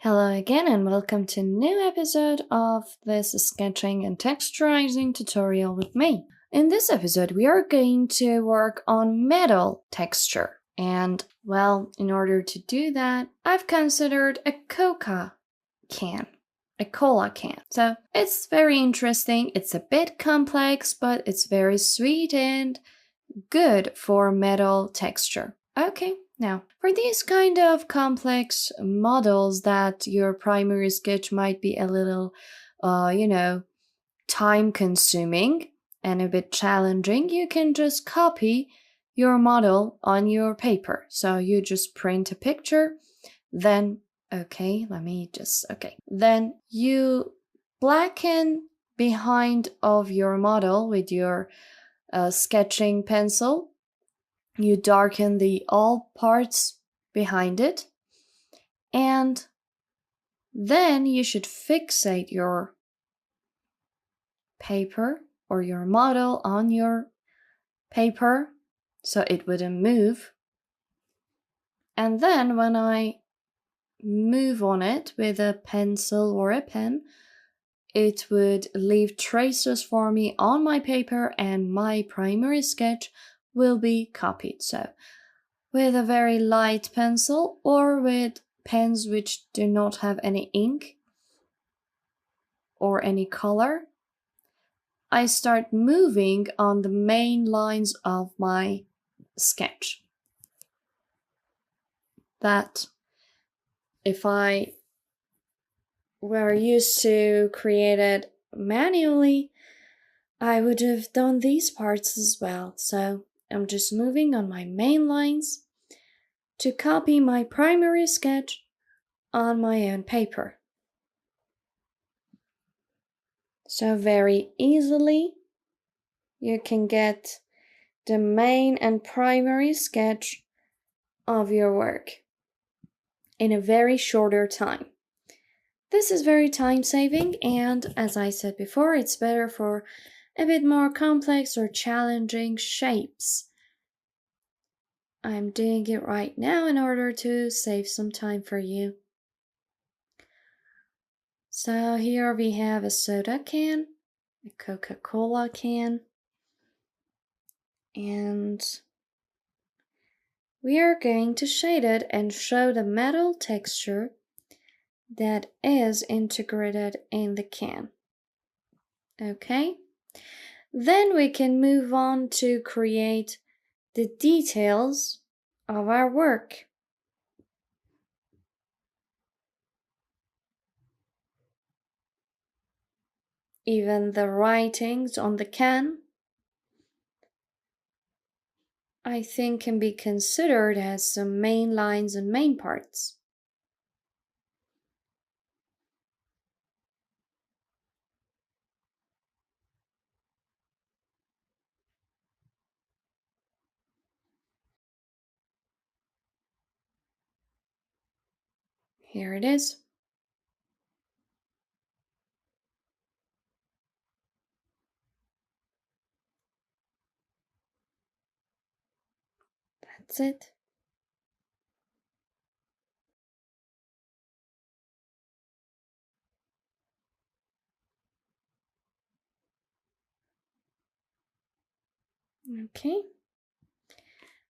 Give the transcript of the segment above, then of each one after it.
Hello again and welcome to a new episode of this sketching and texturizing tutorial with me. In this episode we are going to work on metal texture and in order to do that I've considered a cola can. So it's very interesting, it's a bit complex but it's very sweet and good for metal texture. Okay. Now, for these kind of complex models that your primary sketch might be a little, time consuming and a bit challenging, you can just copy your model on your paper. So you just print a picture, then then you blacken behind of your model with your sketching pencil. You darken the all parts behind it, and then you should fixate your paper or your model on your paper so it wouldn't move. And then when I move on it with a pencil or a pen, it would leave traces for me on my paper and my primary sketch will be copied. So with a very light pencil or with pens which do not have any ink or any color, I start moving on the main lines of my sketch. That if I were used to create it manually, I would have done these parts as well. So I'm just moving on my main lines to copy my primary sketch on my own paper. So very easily you can get the main and primary sketch of your work in a very shorter time. This is very time saving, and as I said before, it's better for a bit more complex or challenging shapes. I'm doing it right now in order to save some time for you. So here we have a soda can, a Coca-Cola can, and we are going to shade it and show the metal texture that is integrated in the can. Okay? Then we can move on to create the details of our work. Even the writings on the can, I think, can be considered as some main lines and main parts. Here it is. That's it. Okay.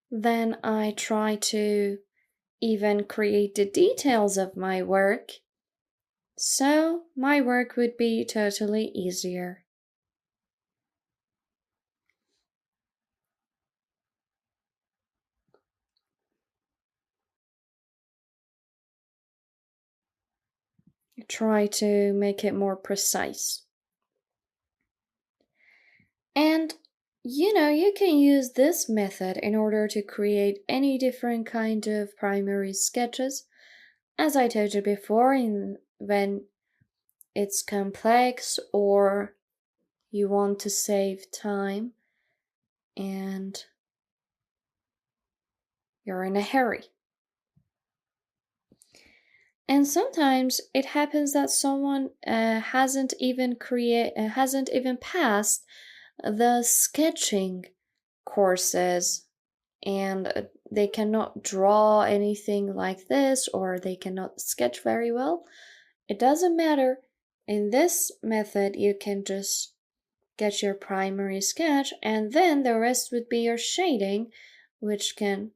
Then I try to even create the details of my work, so my work would be totally easier. Try to make it more precise. And you can use this method in order to create any different kind of primary sketches. As I told you before, when it's complex or you want to save time and you're in a hurry. And sometimes it happens that someone hasn't even passed the sketching courses, and they cannot draw anything like this, or they cannot sketch very well, it doesn't matter. In this method, you can just get your primary sketch, and then the rest would be your shading, which can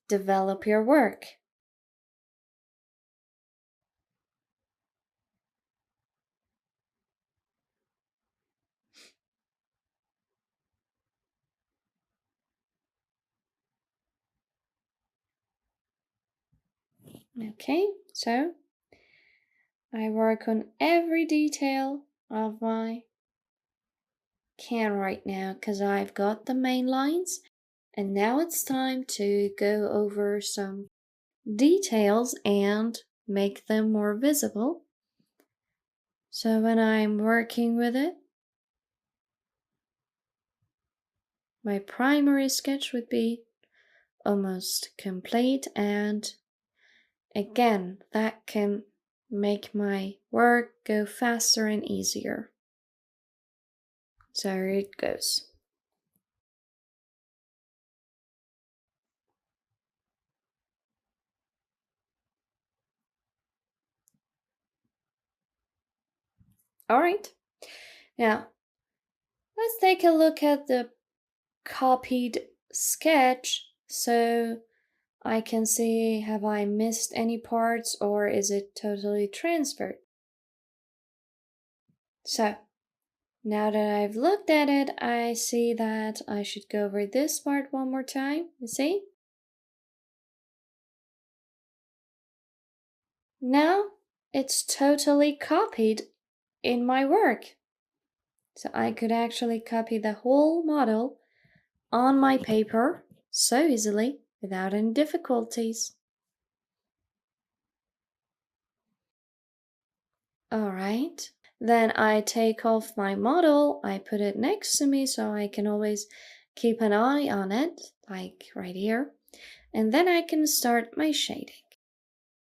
develop your work. Okay, so I work on every detail of my can right now because I've got the main lines, and now it's time to go over some details and make them more visible. So when I'm working with it, my primary sketch would be almost complete, and again, that can make my work go faster and easier. So here it goes. All right, now let's take a look at the copied sketch so I can see, have I missed any parts or is it totally transferred? So now that I've looked at it, I see that I should go over this part one more time. You see? Now it's totally copied in my work. So I could actually copy the whole model on my paper so easily without any difficulties. Alright, then I take off my model, I put it next to me so I can always keep an eye on it, like right here, and then I can start my shading.